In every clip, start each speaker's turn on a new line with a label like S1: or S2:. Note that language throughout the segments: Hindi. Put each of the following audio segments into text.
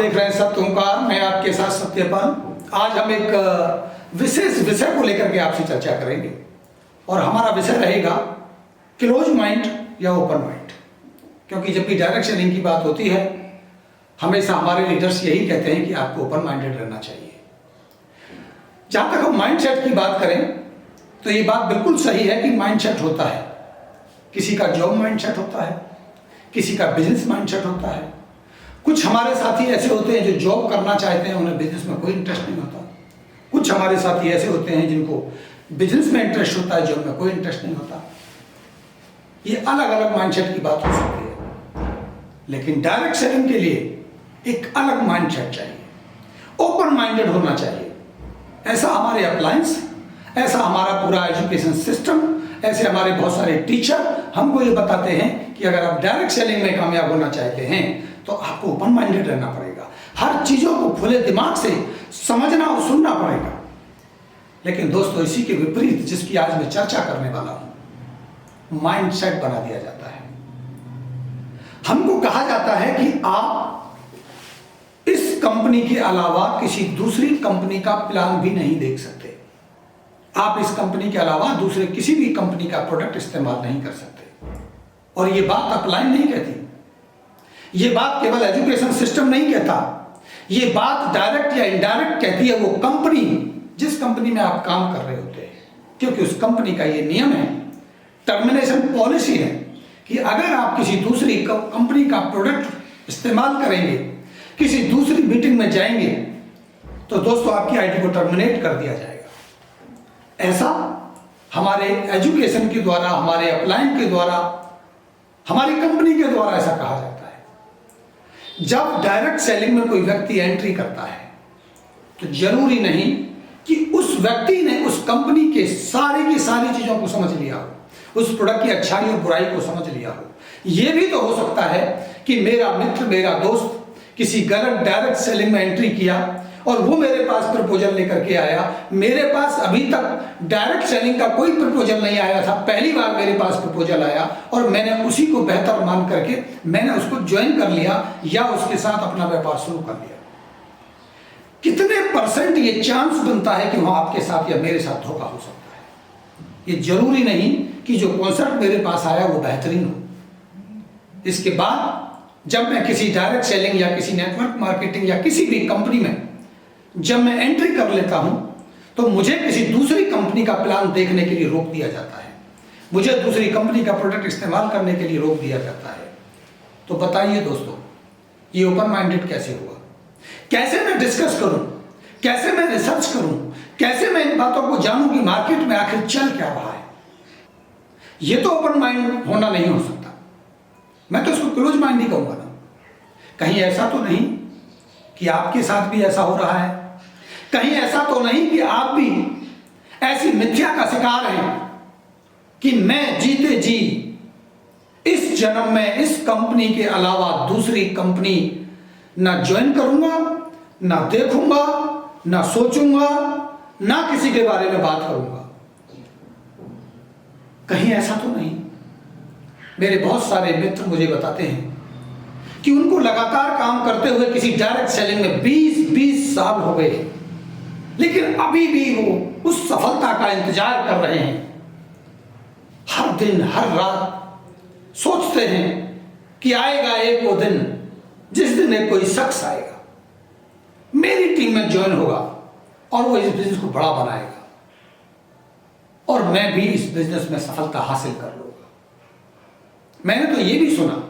S1: देख रहे हैं सत्य ओंकार, मैं आपके साथ सत्यपाल। आज हम एक विशेष विषय को लेकर के आपसे चर्चा करेंगे और हमारा विषय रहेगा क्लोज माइंड या ओपन माइंड। क्योंकि जब भी डायरेक्ट सेलिंग की बात होती है, हमेशा हमारे लीडर्स यही कहते हैं कि आपको ओपन माइंडेड रहना चाहिए। जहां तक हम माइंड सेट की बात करें तो ये बात बिल्कुल सही है कि माइंड सेट होता है। किसी का जॉब माइंड सेट होता है, किसी का बिजनेस माइंड सेट होता है। कुछ हमारे साथी ऐसे होते हैं जो जॉब करना चाहते हैं, उन्हें बिजनेस में कोई इंटरेस्ट नहीं होता। कुछ हमारे साथी ऐसे होते हैं जिनको बिजनेस में इंटरेस्ट होता है, जॉब में कोई इंटरेस्ट नहीं होता। ये अलग अलग माइंडसेट की बात हो सकती है, लेकिन डायरेक्ट सेलिंग के लिए एक अलग माइंडसेट चाहिए, ओपन माइंडेड होना चाहिए। ऐसा हमारे अप्लायंस, ऐसा हमारा पूरा एजुकेशन सिस्टम, ऐसे हमारे बहुत सारे टीचर हमको ये बताते हैं कि अगर आप डायरेक्ट सेलिंग में कामयाब होना चाहते हैं तो आपको ओपन माइंडेड रहना पड़ेगा। हर चीजों को खुले दिमाग से समझना और सुनना पड़ेगा। लेकिन दोस्तों, इसी के विपरीत जिसकी आज मैं चर्चा करने वाला हूं, माइंड सेट बना दिया जाता है। हमको कहा जाता है कि आप इस कंपनी के अलावा किसी दूसरी कंपनी का प्लान भी नहीं देख सकते। आप इस कंपनी के अलावा दूसरे किसी भी कंपनी का प्रोडक्ट इस्तेमाल नहीं कर सकते। और ये बात अपलाइन नहीं कहती, ये बात केवल एजुकेशन सिस्टम नहीं कहता, ये बात डायरेक्ट या इनडायरेक्ट कहती है वो कंपनी जिस कंपनी में आप काम कर रहे होते हैं। क्योंकि उस कंपनी का ये नियम है, टर्मिनेशन पॉलिसी है कि अगर आप किसी दूसरी कंपनी का प्रोडक्ट इस्तेमाल करेंगे, किसी दूसरी मीटिंग में जाएंगे, तो दोस्तों आपकी आईडी को टर्मिनेट कर दिया जाएगा। ऐसा हमारे एजुकेशन के द्वारा, हमारे अपलाइन के द्वारा, हमारी कंपनी के द्वारा ऐसा कहा जाता है। जब डायरेक्ट सेलिंग में कोई व्यक्ति एंट्री करता है तो जरूरी नहीं कि उस व्यक्ति ने उस कंपनी के सारी की सारी चीजों को समझ लिया हो, उस प्रोडक्ट की अच्छाई और बुराई को समझ लिया हो। यह भी तो हो सकता है कि मेरा मित्र, मेरा दोस्त किसी गलत डायरेक्ट सेलिंग में एंट्री किया और वो मेरे पास प्रपोजल लेकर के आया। मेरे पास अभी तक डायरेक्ट सेलिंग का कोई प्रपोजल नहीं आया था, पहली बार मेरे पास प्रपोजल आया और मैंने उसी को बेहतर मान करके मैंने उसको ज्वाइन कर लिया या उसके साथ अपना व्यापार शुरू कर लिया। कितने परसेंट ये चांस बनता है कि वहां आपके साथ या मेरे साथ धोखा हो सकता है। ये जरूरी नहीं कि जो कॉन्सेप्ट मेरे पास आया वो बेहतरीन हो। इसके बाद जब मैं किसी डायरेक्ट सेलिंग या किसी नेटवर्क मार्केटिंग या किसी भी कंपनी में जब मैं एंट्री कर लेता हूं तो मुझे किसी दूसरी कंपनी का प्लान देखने के लिए रोक दिया जाता है, मुझे दूसरी कंपनी का प्रोडक्ट इस्तेमाल करने के लिए रोक दिया जाता है। तो बताइए दोस्तों, ये ओपन माइंडेड कैसे हुआ? कैसे मैं डिस्कस करूं, कैसे मैं रिसर्च करूं, कैसे मैं इन बातों को जानूं कि मार्केट में आखिर चल क्या रहा है? ये तो ओपन माइंड होना नहीं हो सकता। मैं तो इसको क्लोज माइंड ही कहूंगा ना। कहीं ऐसा तो नहीं कि आपके साथ भी ऐसा हो रहा है? कहीं ऐसा तो नहीं कि आप भी ऐसी मिथ्या का शिकार हैं कि मैं जीते जी इस जन्म में इस कंपनी के अलावा दूसरी कंपनी ना ज्वाइन करूंगा, ना देखूंगा, ना सोचूंगा, ना किसी के बारे में बात करूंगा? कहीं ऐसा तो नहीं? मेरे बहुत सारे मित्र मुझे बताते हैं कि उनको लगातार काम करते हुए किसी डायरेक्ट सेलिंग में 20-20 साल हो गए, लेकिन अभी भी वो उस सफलता का इंतजार कर रहे हैं। हर दिन हर रात सोचते हैं कि आएगा एक वो दिन जिस दिन एक कोई शख्स आएगा, मेरी टीम में ज्वाइन होगा और वो इस बिजनेस को बड़ा बनाएगा और मैं भी इस बिजनेस में सफलता हासिल कर लूंगा। मैंने तो ये भी सुना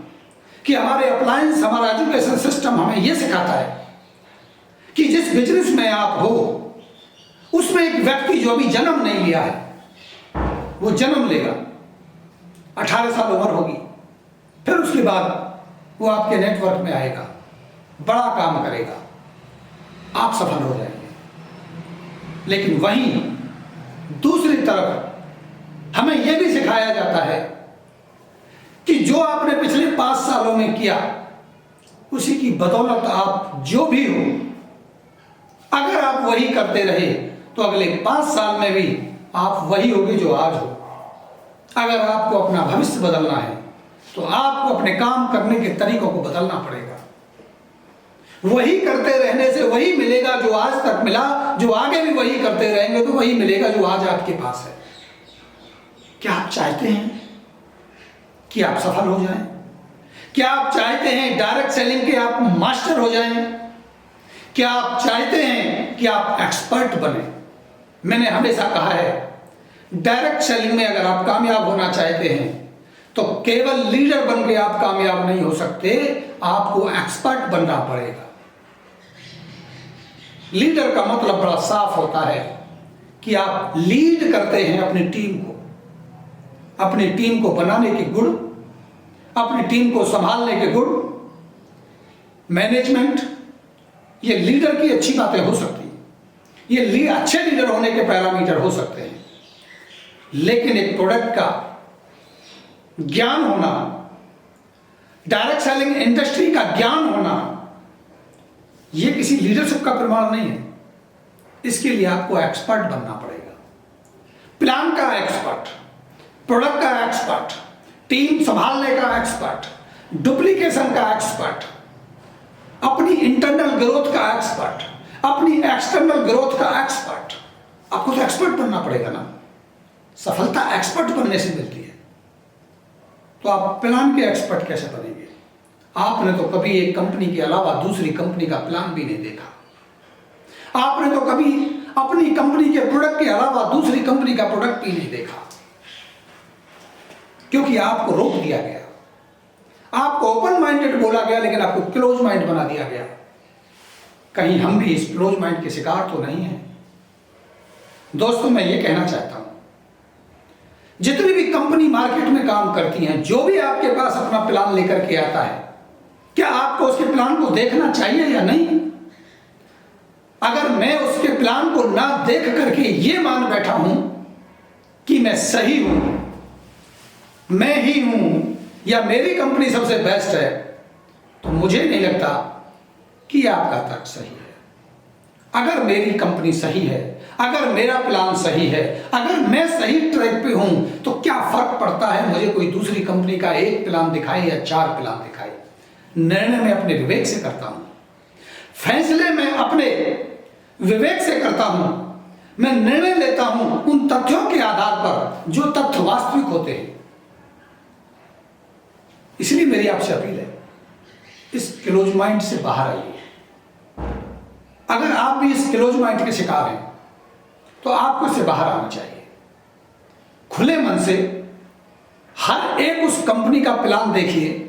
S1: कि हमारे अप्लायंस, हमारा एजुकेशन सिस्टम हमें यह सिखाता है कि जिस बिजनेस में आप हो उसमें एक व्यक्ति जो अभी जन्म नहीं लिया है वो जन्म लेगा, 18 साल उम्र होगी, फिर उसके बाद वो आपके नेटवर्क में आएगा, बड़ा काम करेगा, आप सफल हो जाएंगे। लेकिन वहीं दूसरी तरफ हमें यह भी सिखाया जाता है कि जो आपने पिछले 5 सालों में किया उसी की बदौलत आप जो भी हो, अगर आप वही करते रहे तो अगले 5 साल में भी आप वही होगे जो आज हो। अगर आपको अपना भविष्य बदलना है तो आपको अपने काम करने के तरीकों को बदलना पड़ेगा। वही करते रहने से वही मिलेगा जो आज तक मिला, जो आगे भी वही करते रहेंगे तो वही मिलेगा जो आज आपके पास है। क्या आप चाहते हैं कि आप सफल हो जाएं? क्या आप चाहते हैं डायरेक्ट सेलिंग के आप मास्टर हो जाएं? क्या आप चाहते हैं कि आप एक्सपर्ट बने? मैंने हमेशा कहा है, डायरेक्ट सेलिंग में अगर आप कामयाब होना चाहते हैं तो केवल लीडर बन के आप कामयाब नहीं हो सकते, आपको एक्सपर्ट बनना पड़ेगा। लीडर का मतलब बड़ा साफ होता है कि आप लीड करते हैं अपनी टीम को बनाने के गुण, अपनी टीम को संभालने के गुण। मैनेजमेंट, ये लीडर की अच्छी बातें हो सकती हैं, ये अच्छे लीडर होने के पैरामीटर हो सकते हैं, लेकिन एक प्रोडक्ट का ज्ञान होना, डायरेक्ट सेलिंग इंडस्ट्री का ज्ञान होना, यह किसी लीडरशिप का प्रमाण नहीं है। इसके लिए आपको एक्सपर्ट बनना पड़ेगा। प्लान का एक्सपर्ट, प्रोडक्ट का एक्सपर्ट, टीम संभालने का एक्सपर्ट, डुप्लीकेशन का एक्सपर्ट, अपनी इंटरनल ग्रोथ का एक्सपर्ट, अपनी एक्सटर्नल ग्रोथ का एक्सपर्ट। आपको तो एक्सपर्ट बनना पड़ेगा ना। सफलता एक्सपर्ट बनने से मिलती है। तो आप प्लान के एक्सपर्ट कैसे बनेंगे? आपने तो कभी एक कंपनी के अलावा दूसरी कंपनी का प्लान भी नहीं देखा। आपने तो कभी अपनी कंपनी के प्रोडक्ट के अलावा दूसरी कंपनी का प्रोडक्ट भी नहीं देखा, क्योंकि आपको रोक दिया गया। आपको ओपन माइंडेड बोला गया, लेकिन आपको क्लोज माइंड बना दिया गया। कहीं हम भी इस क्लोज माइंड के शिकार तो नहीं हैं? दोस्तों, मैं ये कहना चाहता हूं, जितनी भी कंपनी मार्केट में काम करती हैं, जो भी आपके पास अपना प्लान लेकर के आता है, क्या आपको उसके प्लान को देखना चाहिए या नहीं? अगर मैं उसके प्लान को ना देख करके ये मान बैठा हूं कि मैं सही हूं, मैं ही हूं, या मेरी कंपनी सबसे बेस्ट है, तो मुझे नहीं लगता कि आपका तर्क सही है। अगर मेरी कंपनी सही है, अगर मेरा प्लान सही है, अगर मैं सही ट्रैक पे हूं, तो क्या फर्क पड़ता है मुझे कोई दूसरी कंपनी का एक प्लान दिखाए या 4 प्लान दिखाए? निर्णय मैं अपने विवेक से करता हूं, फैसले मैं अपने विवेक से करता हूं। मैं निर्णय लेता हूं उन तथ्यों के आधार पर जो तथ्य वास्तविक होते हैं। इसलिए मेरी आपसे अपील है, इस क्लोज माइंड से बाहर आइए। अगर आप भी इस क्लोज माइंड के शिकार हैं तो आपको इससे बाहर आना चाहिए। खुले मन से हर एक उस कंपनी का प्लान देखिए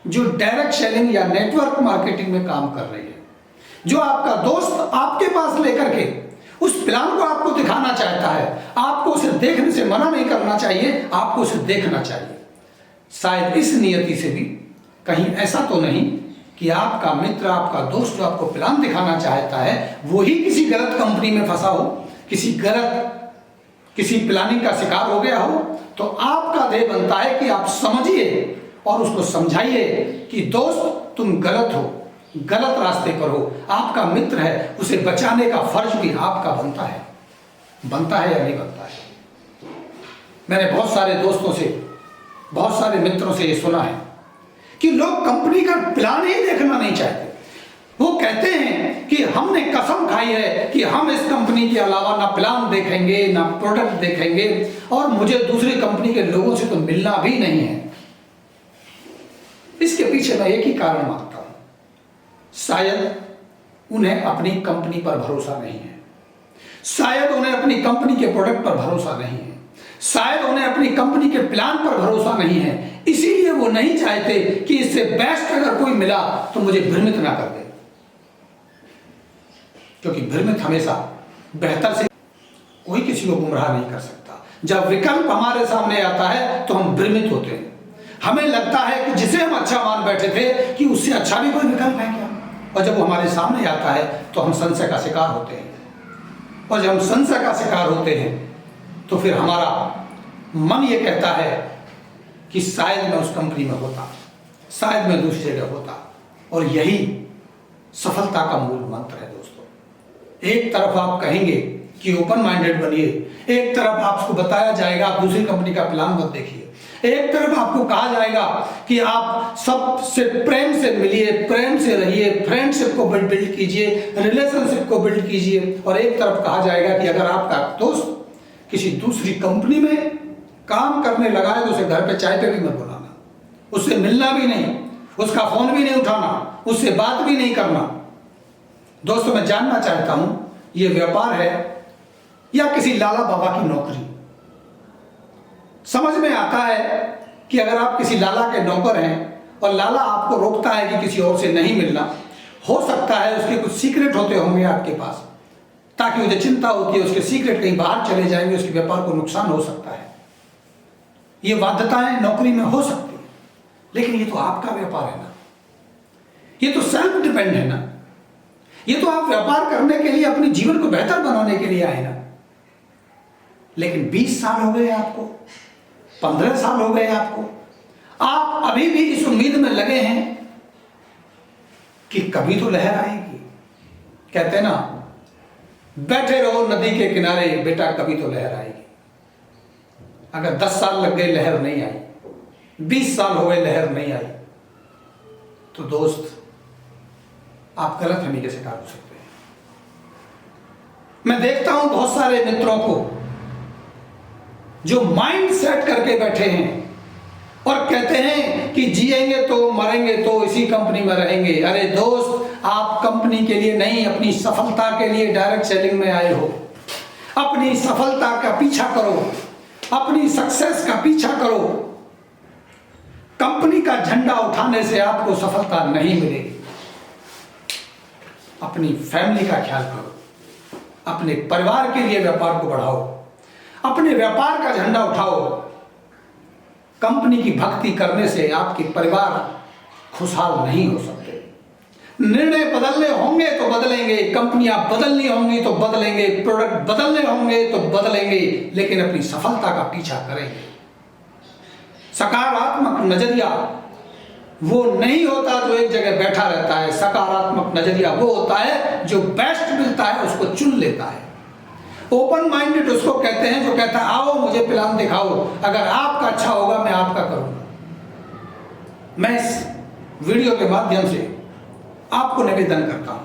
S1: जो डायरेक्ट सेलिंग या नेटवर्क मार्केटिंग में काम कर रही है, जो आपका दोस्त आपके पास लेकर के उस प्लान को आपको दिखाना चाहता है। आपको उसे देखने से मना नहीं करना चाहिए, आपको उसे देखना चाहिए। शायद इस नियति से भी कहीं ऐसा तो नहीं कि आपका मित्र, आपका दोस्त जो आपको प्लान दिखाना चाहता है, वही किसी गलत कंपनी में फंसा हो, किसी प्लानिंग का शिकार हो गया हो। तो आपका ध्येय बनता है कि आप समझिए और उसको समझाइए कि दोस्त तुम गलत हो, गलत रास्ते पर हो। आपका मित्र है, उसे बचाने का फर्ज भी आपका बनता है या नहीं बनता है? मैंने बहुत सारे दोस्तों से, बहुत सारे मित्रों से ये सुना है कि लोग कंपनी का प्लान ही देखना नहीं चाहते। वो कहते हैं कि हमने कसम खाई है कि हम इस कंपनी के अलावा ना प्लान देखेंगे, ना प्रोडक्ट देखेंगे, और मुझे दूसरी कंपनी के लोगों से तो मिलना भी नहीं है। इसके पीछे मैं एक ही कारण मानता हूं, शायद उन्हें अपनी कंपनी पर भरोसा नहीं है, शायद उन्हें अपनी कंपनी के प्रोडक्ट पर भरोसा नहीं है, शायद उन्हें अपनी कंपनी के प्लान पर भरोसा नहीं है। इसीलिए वो नहीं चाहते कि इससे बेस्ट अगर कोई मिला तो मुझे भ्रमित ना कर दे, क्योंकि भ्रमित हमेशा बेहतर से कोई किसी को गुमराह नहीं कर सकता। जब विकल्प हमारे सामने आता है तो हम भ्रमित होते हैं। हमें लगता है कि जिसे हम अच्छा मान बैठे थे कि उससे अच्छा भी कोई विकल्प है क्या, और जब वो हमारे सामने आता है तो हम संशय का शिकार होते हैं। और जब हम संशय का शिकार होते हैं तो फिर हमारा मन ये कहता है कि शायद मैं उस कंपनी में होता, शायद मैं दूसरी जगह होता। और यही सफलता का मूल मंत्र है दोस्तों। एक तरफ आप कहेंगे कि ओपन माइंडेड बनिए। एक तरफ आपको बताया जाएगा आप दूसरी कंपनी का प्लान मत देखिए, एक तरफ आपको कहा जाएगा कि आप सबसे प्रेम से मिलिए, प्रेम से रहिए, फ्रेंडशिप को बिल्ड कीजिए, रिलेशनशिप को बिल्ड कीजिए, और एक तरफ कहा जाएगा कि अगर आपका दोस्त किसी दूसरी कंपनी में काम करने लगा है तो उसे घर पे चाय पे भी मत बुलाना, उससे मिलना भी नहीं, उसका फोन भी नहीं उठाना, उससे बात भी नहीं करना। दोस्तों, मैं जानना चाहता हूं ये व्यापार है या किसी लाला बाबा की नौकरी। समझ में आता है कि अगर आप किसी लाला के नौकर हैं और लाला आपको रोकता है कि किसी और से नहीं मिलना, हो सकता है उसके कुछ सीक्रेट होते होंगे आपके पास, ताकि मुझे चिंता होती है उसके सीक्रेट कहीं बाहर चले जाएंगे, उसके व्यापार को नुकसान हो सकता है। ये बाध्यताएं नौकरी में हो सकती है, लेकिन ये तो आपका व्यापार है ना, ये तो सेल्फ डिपेंड है ना, ये तो आप व्यापार करने के लिए अपने जीवन को बेहतर बनाने के लिए आए ना। लेकिन 20 साल हो गए आपको, 15 साल हो गए आपको, आप अभी भी इस उम्मीद में लगे हैं कि कभी तो लहर आएगी। कहते हैं ना, बैठे रहो नदी के किनारे बेटा, कभी तो लहर आएगी। अगर 10 साल लग गए लहर नहीं आई, 20 साल हो गए लहर नहीं आई, तो दोस्त आप गलतफहमी के शिकार हो सकते हैं। मैं देखता हूं बहुत सारे मित्रों को जो माइंड सेट करके बैठे हैं और कहते हैं कि जिएंगे तो मरेंगे तो इसी कंपनी में रहेंगे। अरे दोस्त, आप कंपनी के लिए नहीं, अपनी सफलता के लिए डायरेक्ट सेलिंग में आए हो। अपनी सफलता का पीछा करो, अपनी सक्सेस का पीछा करो। कंपनी का झंडा उठाने से आपको सफलता नहीं मिलेगी। अपनी फैमिली का ख्याल करो, अपने परिवार के लिए व्यापार को बढ़ाओ, अपने व्यापार का झंडा उठाओ। कंपनी की भक्ति करने से आपके परिवार खुशहाल नहीं हो सकते। निर्णय बदलने होंगे तो बदलेंगे, कंपनियां बदलनी होंगी तो बदलेंगे, प्रोडक्ट बदलने होंगे तो बदलेंगे, लेकिन अपनी सफलता का पीछा करेंगे। सकारात्मक नजरिया वो नहीं होता जो एक जगह बैठा रहता है। सकारात्मक नजरिया वो होता है जो बेस्ट मिलता है उसको चुन लेता है। ओपन माइंडेड उसको कहते हैं जो कहता है आओ मुझे प्लान दिखाओ, अगर आपका अच्छा होगा मैं आपका करूंगा। मैं इस वीडियो के माध्यम से आपको निवेदन करता हूं,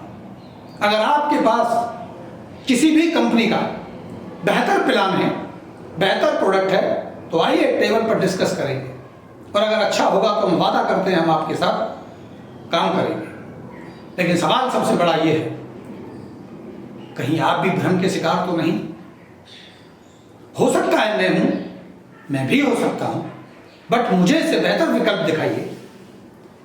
S1: अगर आपके पास किसी भी कंपनी का बेहतर प्लान है, बेहतर प्रोडक्ट है, तो आइए टेबल पर डिस्कस करेंगे, और अगर अच्छा होगा तो हम वादा करते हैं हम आपके साथ काम करेंगे। लेकिन सवाल सबसे बड़ा ये है, कहीं आप भी भ्रम के शिकार तो नहीं? हो सकता है मैं भी हो सकता हूं, बट मुझे इससे बेहतर विकल्प दिखाइए।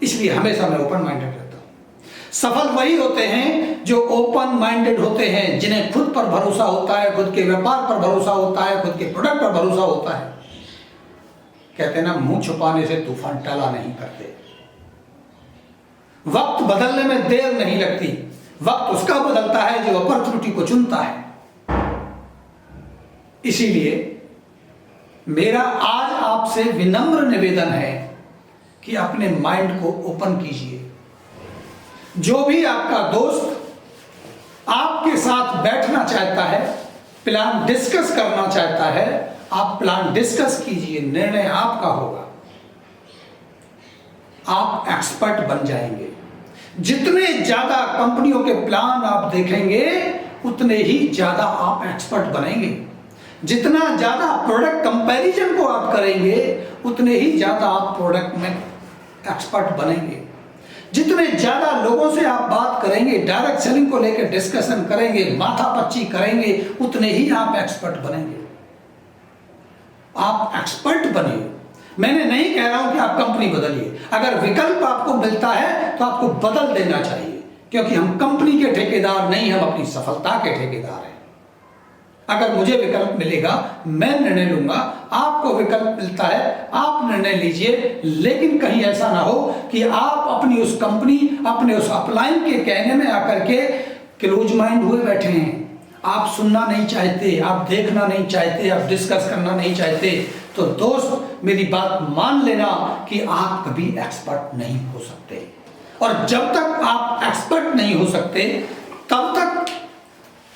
S1: इसलिए हमेशा मैं ओपन माइंडेड रहता हूं। सफल वही होते हैं जो ओपन माइंडेड होते हैं, जिन्हें खुद पर भरोसा होता है, खुद के व्यापार पर भरोसा होता है, खुद के प्रोडक्ट पर भरोसा होता है। कहते हैं ना, मुंह छुपाने से तूफान टला नहीं करते। वक्त बदलने में देर नहीं लगती, वक्त उसका बदलता है जो अपॉर्चुनिटी को चुनता है। इसीलिए मेरा आज आपसे विनम्र निवेदन है कि अपने माइंड को ओपन कीजिए। जो भी आपका दोस्त आपके साथ बैठना चाहता है, प्लान डिस्कस करना चाहता है, आप प्लान डिस्कस कीजिए, निर्णय आपका होगा। आप एक्सपर्ट बन जाएंगे। जितने ज्यादा कंपनियों के प्लान आप देखेंगे उतने ही ज्यादा आप एक्सपर्ट बनेंगे। जितना ज्यादा प्रोडक्ट कंपैरिजन को आप करेंगे उतने ही ज्यादा आप प्रोडक्ट में एक्सपर्ट बनेंगे। जितने ज्यादा लोगों से आप बात करेंगे, डायरेक्ट सेलिंग को लेकर डिस्कशन करेंगे, माथापच्ची करेंगे, उतने ही आप एक्सपर्ट बनेंगे। आप एक्सपर्ट बनिए। मैंने नहीं कह रहा हूं कि आप कंपनी बदलिए। अगर विकल्प आपको मिलता है तो आपको बदल देना चाहिए, क्योंकि हम कंपनी के ठेकेदार नहीं, हम अपनी सफलता के ठेकेदार हैं। अगर मुझे विकल्प मिलेगा मैं निर्णय लूंगा, आपको विकल्प मिलता है आप निर्णय लीजिए, लेकिन कहीं ऐसा ना हो कि आप अपनी उस कंपनी, अपने उस अपलाइन के कहने में आकर के क्लोज माइंड हुए बैठे हैं। आप सुनना नहीं चाहते, आप देखना नहीं चाहते, आप डिस्कस करना नहीं चाहते। तो दोस्त मेरी बात मान लेना कि आप कभी एक्सपर्ट नहीं हो सकते, और जब तक आप एक्सपर्ट नहीं हो सकते तब तक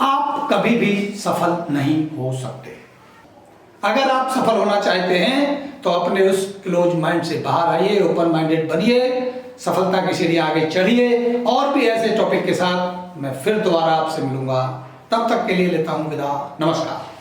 S1: आप आप कभी भी सफल नहीं हो सकते। अगर आप सफल होना चाहते हैं तो अपने उस क्लोज माइंड से बाहर आइए, ओपन माइंडेड बनिए, सफलता की सीढ़ी आगे चढ़िए। और भी ऐसे टॉपिक के साथ मैं फिर दोबारा आपसे मिलूंगा। तब तक के लिए लेता हूं विदा। नमस्कार।